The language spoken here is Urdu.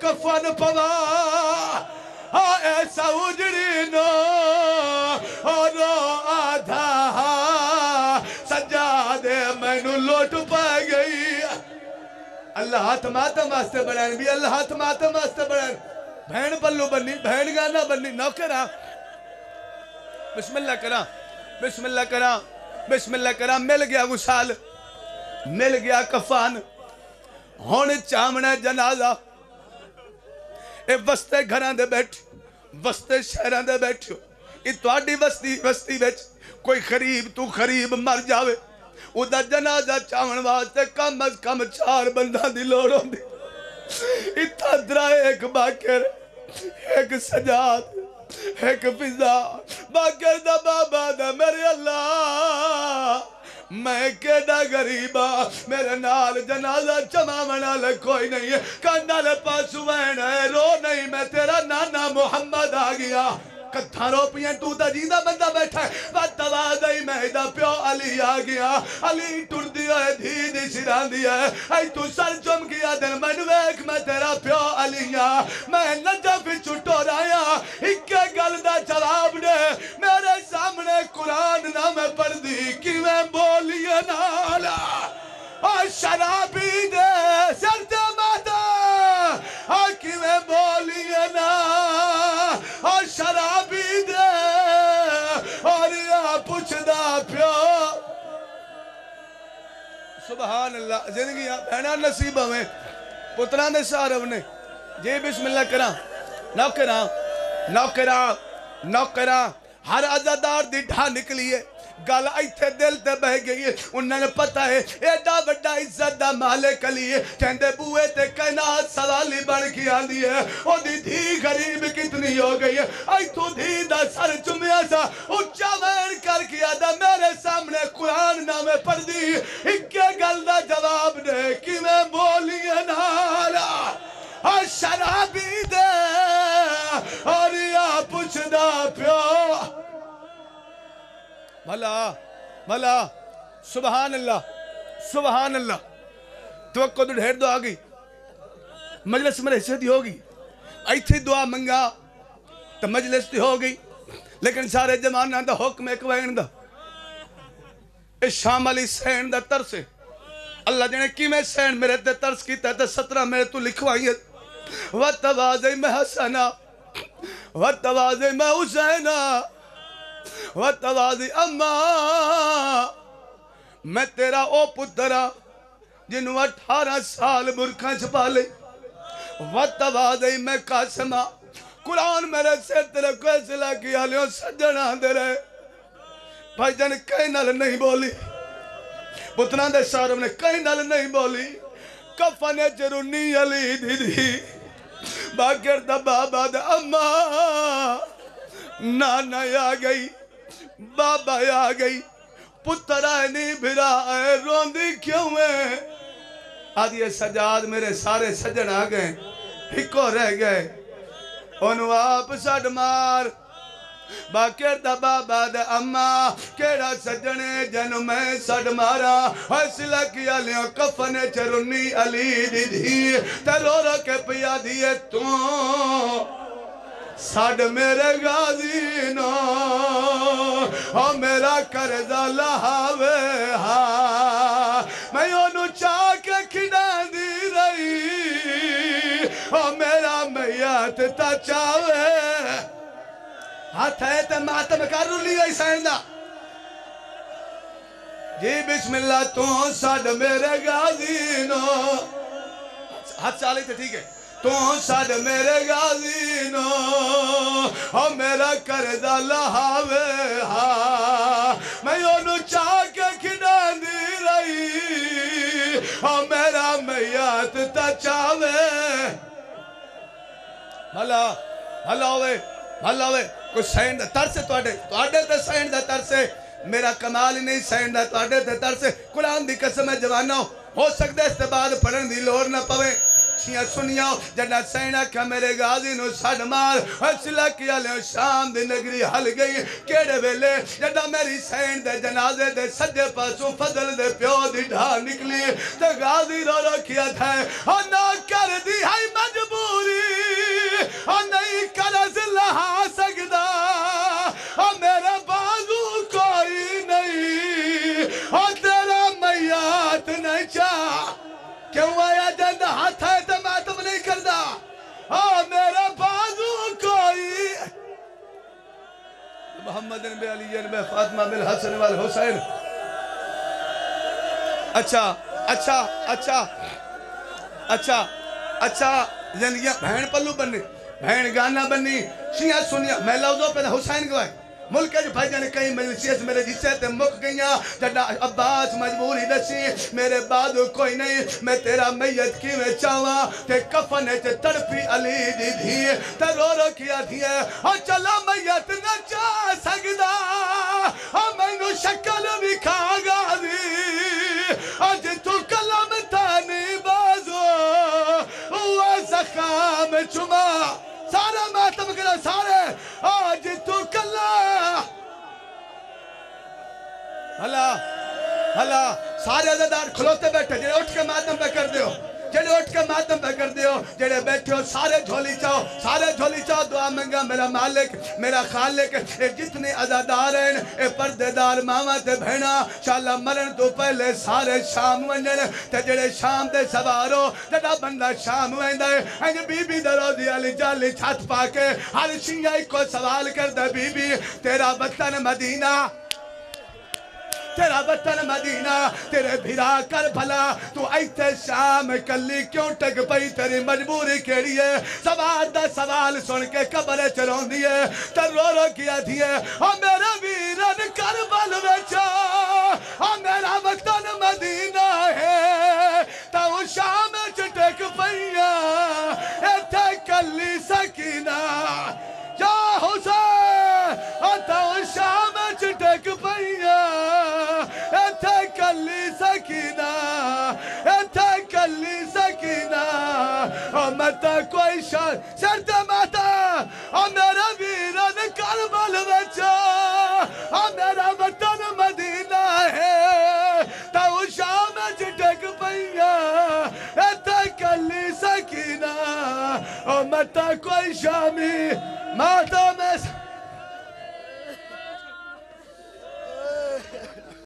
کفن پوا ایسا اجڑی نو رو آدھا سجادے مینو لوٹ پا گئی اللہ ہاتھ ماتم واسطے بڑھائیں بھی اللہ ہاتھ ماتم واسطے بڑھائیں بھین پلو بنی بھین گانا بنی نوکرہ بسم اللہ کرا بسم اللہ کرا بسم اللہ کرا مل گیا غسال مل گیا کفان ہونے چامنے جنازہ اے وستے گھران دے بیٹھ وستے شہران دے بیٹھ اے توڑی وستی بیچ کوئی خریب تو خریب مر جاوے او دا جنازہ چاون واسطے کم از کم 4 بندہ دی لوڑوں دی اتھا درہ ایک باکر ایک سجاد ایک فضا باکر دا بابا دا میرے اللہ میں کیڑا غریبا میرے نال جنازہ چمامنا لے کوئی نہیں ہے کانڈا لے پاسو ہے رو نہیں میں تیرا نانا محمد آ گیا کتھا رو پین تو دا جیندہ بندہ بیٹھا ہے وقت آوازائی میں دا پیو علی آ گیا علی ٹر دیا ہے دھی سران دیا ہے اے تو سر چم گیا دن میں نویک میں تیرا پیو علی آ میں نجف چھٹو رایا اکے گل دا جواب دے میرے سامنے قرآن نہ میں پڑھ دی کی میں بولیے نالا اور شرابی دے سرتے ماتا اور کی میں بولیے نالا اور شرابی دے اور یا پوچھ دا پیو سبحان اللہ زندگی بہنا نصیب ہمیں پتران دے سارے نے جی بسم اللہ کرا نوکرا ہر عزادار دی ڈھا نکلی ہے گل ایتھے دل تے بہ گئی ہے انہوں نے پتہ ہے ایڈا بڑا عزت دا مالک علی ہے کہندے بوئے تے کائنات سوالی بڑھ کی آندی ہے او دی دھی غریب کتنی ہو گئی ہے ایتھو دھی دا سر چمیا سا اچھا وین کر کیا دا میرے سامنے قرآن نامے پڑھ دی اکے گل دا جواب دے کی میں بولیے نالا اور شرابی دے اور یا پوچھ دا پیو بھلا سبحان اللہ توقع تو ڈھیر دعا گئی مجلس میں حصیت ہوگی ایتھی دعا منگا تو مجلس تی ہوگی لیکن سارے جمانہ دا حکم ایک وین دا اس شام علی سین دا ترسے اللہ جنے کی میں سین میرے تے ترس کی تے 17 میرے تو لکھوائیت وَتَوَازِ میں حسنہ وَتَوَازِ میں حسینہ وَتَوَازِ اماں میں تیرا او پترہ جنہوں 18 سال برکھاں چھپا لے وَتَوَازِ میں قاسمہ قرآن میرے سے تیرے کو اصلہ کیا لیوں سجنہ دے رہے بھائی جن کہیں نال نہیں بولی پتران دے سارم نے کہیں نال نہیں بولی کفنے چرونی علی دی باکر دا بابا دا اماں نانا آ گئی بابا آ گئی پتر آئے نہیں بھرا آئے روندی کیوں ہے آدھی سجاد میرے سارے سجن آ گئے ہکو رہ گئے انہوں آپ سڑ مار باکر دا بابا دا اماں کیڑا سجنے جنو میں سڑ مارا حیثلہ کیا لیوں کفنے چرونی علی دی تے رو رو کے پیا دیئے تو ساڑھ میرے غازی نو او میرا کرزہ لہاوے ہاں میں یونو چاہ کے کھڑا دی رہی او میرا میات تا چاہوے ہاتھ ہے تے ماتم کرو لی گئی سائندہ جی بسم اللہ تو ساڑھ میرے غازی نو ہاتھ چالے تھے ٹھیک ہے تو ساڑھ میرے غازی نو او میرا کردہ لہاوے ہاں میں یونو چاہ کے کھڑا دی رہی او میرا میات تا چاہوے بھلا ہوئے کوئی سائن دا ترسے توڑے تے سائن دا ترسے میرا کمال ہی نہیں سائن دا توڑے تے ترسے قرآن دی قسم ہے جوانوں ہو سکتے اس بعد پڑھن دی لوڑ نہ پوے شیعہ سنیاؤ جنہ سینہ کیا میرے غازی نو سڑ مار حسلہ کیا لے شام دی نگری حل گئی کیڑے ویلے جنہ میری سین دے جنازے دے سجے پاسوں فضل دے پیو دی ڈھا نکلی تے غازی رو رو کیا تھا اور نہ کر دی ہے مجبوری محمد بن علی بن فاطمہ بن حسن والحسین اچھا اچھا اچھا اچھا اچھا زندگیاں بہن پلو بننی بہن گانا بننی شیعہ سنیا میں لوزوں پہ حسین گوائے ملک جو بھائی جانے کئی مجلسیت میرے جسے تے مک گئیاں جڑا عباس مجبوری دسی میرے بعد کوئی نہیں میں تیرا میت کی میں چاہواں تے کفن تے تڑپی علی دی دھی تے رو رو کیا دھیے اور چلا میت نہ چاہ سکدا اور میں نو شکل بھی کھا گا دی آج تو کلم تانی بازو وہ زخام چما سارا ماتم کرا سارے آج تو کلا ہلا سارے عزدار کھلوتے بیٹھے جڑے اٹھ کے ماتم پہ کر دیو جڑے اٹھ کے ماتم پہ کر دیو جڑے بیٹھے ہو سارے جھولی چاہو دعا منگا میرا مالک میرا خالق اے جتنے عزادار ہیں اے پردے دار ماما تے بھینا شاءاللہ مرن تو پہلے سارے شام ونجن تے جڑے شام دے سوارو جڑا بندہ شام ویندہ ہے انج بی بی درو دی علی جالی چھت پاکے ہر شیعہ کو سوال کر دے بی بی تیرا وطن مدینہ تیرا وطن مدینہ تیرے بھرا کر بھلا تو ایتے شام کلی کیوں ٹک پئی تیری مجبوری کیڑی ہے سوال دا سوال سن کے قبر چلون دیئے تر رو رو کیا دیئے اور میرے ویرن کربل وچا اور میرا وطن مدینہ ہے تو شام ٹک پئیا ایتے کلی سکینہ یا حسین اور تو شام ٹک پئیا ایتھے کلی سکینہ اور متا کوئی شان سرتے ماتا اور میرا ویرن کربل وچا اور میرا وطن مدینہ ہے تو شام ٹک پئیا ایتھے کلی سکینہ اور متا کوئی شامی ماتا میں